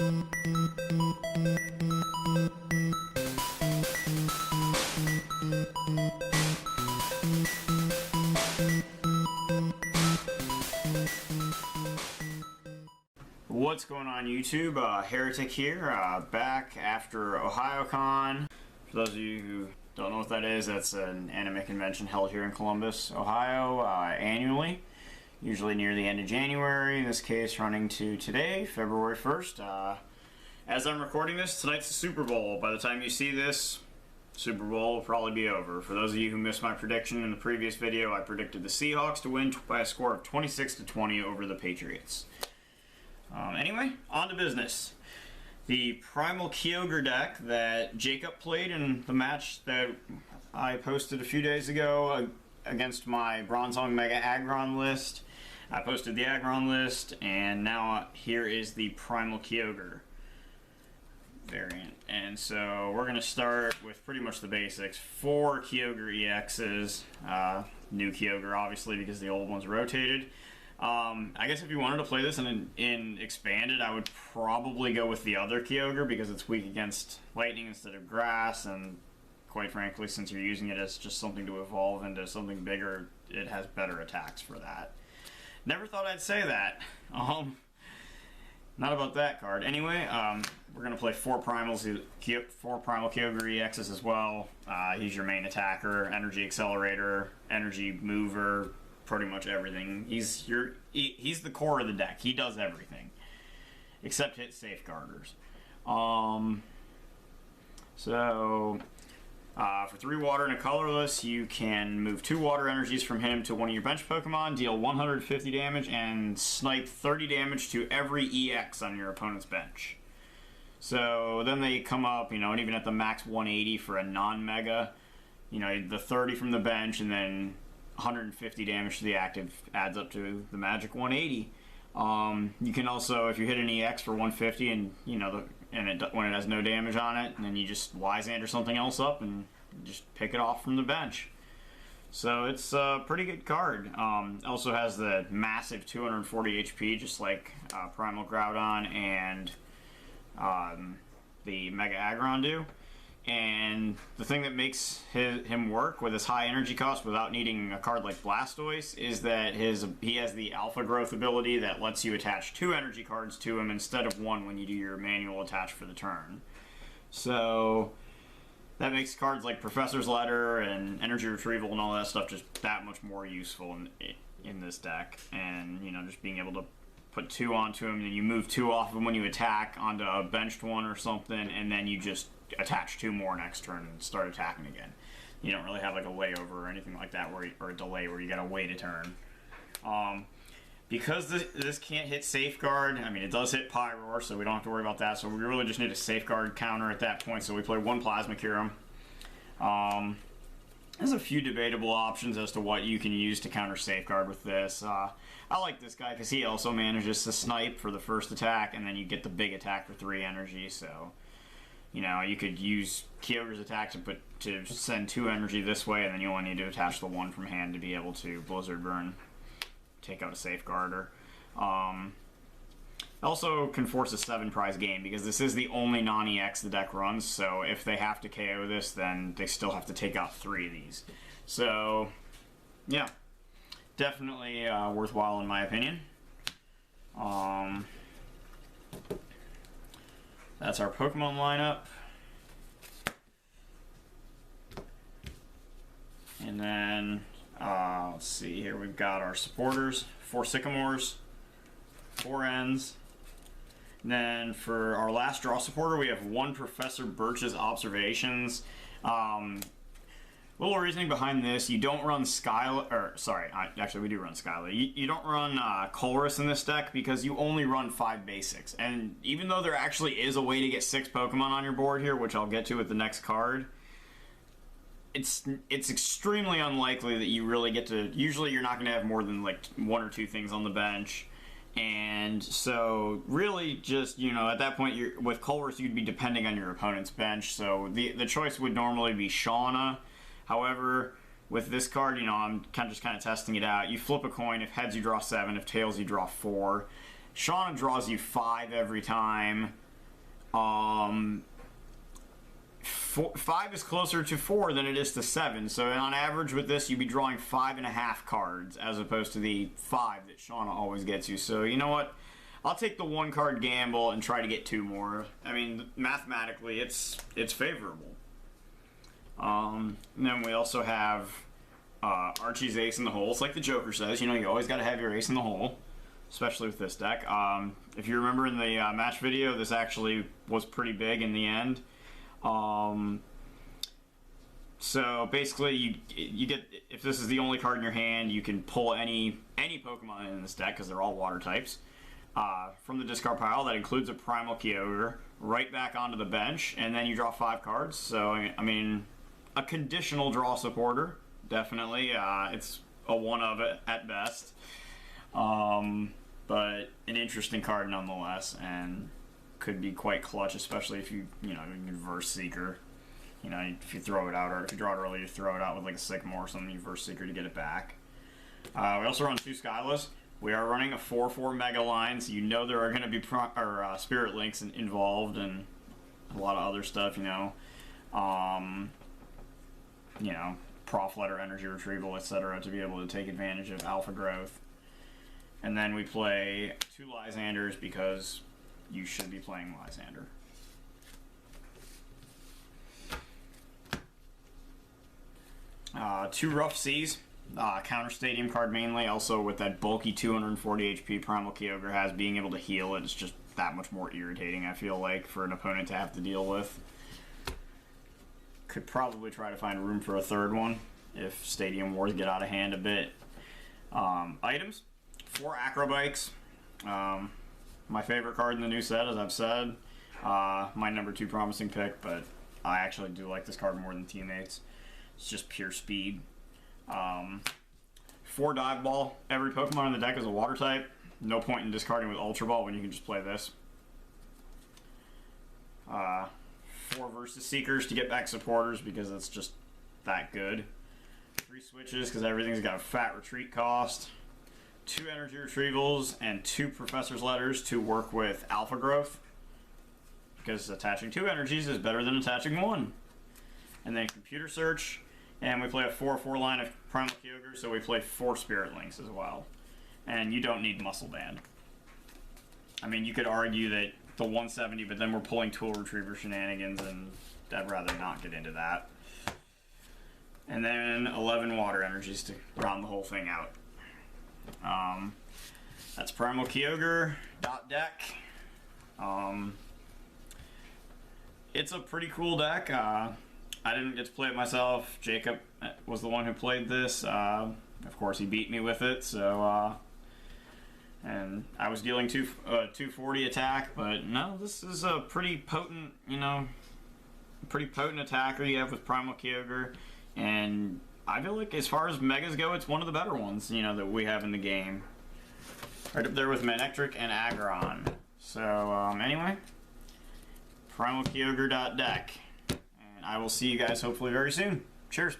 What's going on YouTube? Heretic here, back after OhioCon. For those of you who don't know what that is, that's an anime convention held here in Columbus, Ohio, annually, usually near the end of January, in this case running to today, February 1st. As I'm recording this, tonight's the Super Bowl. By the time you see this, Super Bowl will probably be over. For those of you who missed my prediction in the previous video, I predicted the Seahawks to win by a score of 26-20 over the Patriots. Anyway, on to business. The Primal Kyogre deck that Jacob played in the match that I posted a few days ago against my Bronzong Mega Aggron list. I posted the Aggron list, and now here is the Primal Kyogre variant. And so we're going to start with pretty much the basics. 4 Kyogre-EXs, new Kyogre obviously because the old one's rotated. I guess if you wanted to play this in Expanded, I would probably go with the other Kyogre because it's weak against lightning instead of grass, and quite frankly, since you're using it as just something to evolve into something bigger, it has better attacks for that. Never thought I'd say that. Not about that card. Anyway, we're going to play 4 Primal Kyogre-EXs as well. He's your main attacker, Energy Accelerator, Energy Mover, pretty much everything. He's the core of the deck. He does everything except hit safeguarders. For 3 water and a colorless, you can move 2 water energies from him to one of your bench Pokemon, deal 150 damage, and snipe 30 damage to every EX on your opponent's bench. So then they come up, and even at the max 180 for a non-mega, the 30 from the bench, and then 150 damage to the active adds up to the magic 180. You can also, if you hit an EX for 150 and when it has no damage on it, and then you just Lysander something else up and just pick it off from the bench. So it's a pretty good card. Also has the massive 240 HP, just like Primal Groudon and the Mega Aggron do. And the thing that makes him work with his high energy cost without needing a card like Blastoise is that he has the Alpha Growth ability that lets you attach 2 energy cards to him instead of 1 when you do your manual attach for the turn. So that makes cards like Professor's Letter and Energy Retrieval and all that stuff just that much more useful in this deck. And just being able to put 2 onto him, and then you move 2 off of him when you attack onto a benched one or something, and then you just attach 2 more next turn and start attacking again. You don't really have like a layover or anything like that, or a delay where you gotta wait a turn. Because this can't hit Safeguard, it does hit Pyroar, so we don't have to worry about that, so we really just need a Safeguard counter at that point, so we play 1 Plasma Kyurem. There's a few debatable options as to what you can use to counter Safeguard with this. I like this guy because he also manages to snipe for the first attack, and then you get the big attack for 3 energy, so you could use Kyogre's attack to send 2 energy this way, and then you only need to attach the 1 from hand to be able to Blizzard Burn, take out a Safeguarder. Also can force a 7 prize game because this is the only non-EX the deck runs, so if they have to KO this, then they still have to take out 3 of these. So, yeah, definitely worthwhile in my opinion. That's our Pokemon lineup. And then, let's see here, we've got our supporters, 4 Sycamores, 4 Ends. And then for our last draw supporter, we have 1 Professor Birch's Observations. Little reasoning behind this, you don't run actually we do run Skyla. You don't run Colress in this deck because you only run 5 basics. And even though there actually is a way to get 6 Pokemon on your board here, which I'll get to with the next card, it's extremely unlikely that you really get to, usually you're not going to have more than like 1 or 2 things on the bench. And so really just, at that point with Colress you'd be depending on your opponent's bench. So the choice would normally be Shauna. However, with this card, I'm kind of testing it out. You flip a coin. If heads, you draw 7. If tails, you draw 4. Shauna draws you 5 every time. 5 is closer to 4 than it is to 7. So on average with this, you'd be drawing 5.5 cards as opposed to the 5 that Shauna always gets you. So you know what? I'll take the 1 card gamble and try to get 2 more. I mean, mathematically, it's favorable. And then we also have Archie's ace in the hole. It's like the Joker says, you know, you always got to have your ace in the hole, especially with this deck. If you remember in the match video, this actually was pretty big in the end. So basically, you get, if this is the only card in your hand, you can pull any Pokemon in this deck because they're all water types from the discard pile. That includes a Primal Kyogre right back onto the bench, and then you draw 5 cards. So I mean, a conditional draw supporter, definitely. It's a one of it at best, but an interesting card nonetheless, and could be quite clutch, especially if you verse Seeker. You know, if you throw it out, or if you draw it early, you throw it out with like a Sycamore or something, you verse Seeker to get it back. We also run 2 Skylas. We are running a 4/4 Mega line, so you know there are going to be Spirit Links involved and a lot of other stuff, Prof Letter, Energy Retrieval, etc., to be able to take advantage of Alpha Growth. And then we play 2 Lysanders because you should be playing Lysander. Two Rough Seas, counter stadium card mainly, also with that bulky 240 HP Primal Kyogre has, being able to heal it is just that much more irritating, I feel like, for an opponent to have to deal with. Could probably try to find room for a 3rd one if Stadium Wars get out of hand a bit. Items, 4 Acrobikes. My favorite card in the new set, as I've said. My number 2 promising pick, but I actually do like this card more than Teammates. It's just pure speed. 4 Dive Ball. Every Pokemon in the deck is a water type. No point in discarding with Ultra Ball when you can just play this. 4 Versus Seekers to get back supporters because it's just that good. 3 switches because everything's got a fat retreat cost. 2 Energy Retrievals and 2 Professor's Letters to work with Alpha Growth, because attaching 2 energies is better than attaching 1. And then Computer Search, and we play a 4/4 line of Primal Kyogre, so we play 4 Spirit Links as well. And you don't need Muscle Band. I mean, you could argue that the 170, but then we're pulling Tool Retriever shenanigans, and I'd rather not get into that. And then 11 Water Energies to round the whole thing out. That's Primal Kyogre .deck. It's a pretty cool deck. I didn't get to play it myself. Jacob was the one who played this. Of course, he beat me with it. So, and I was dealing 240 attack, but no, this is a pretty potent, pretty potent attacker you have with Primal Kyogre, and I feel like as far as Megas go, it's one of the better ones, that we have in the game. Right up there with Manectric and Aggron. So, anyway, Primal Kyogre.deck. And I will see you guys hopefully very soon. Cheers.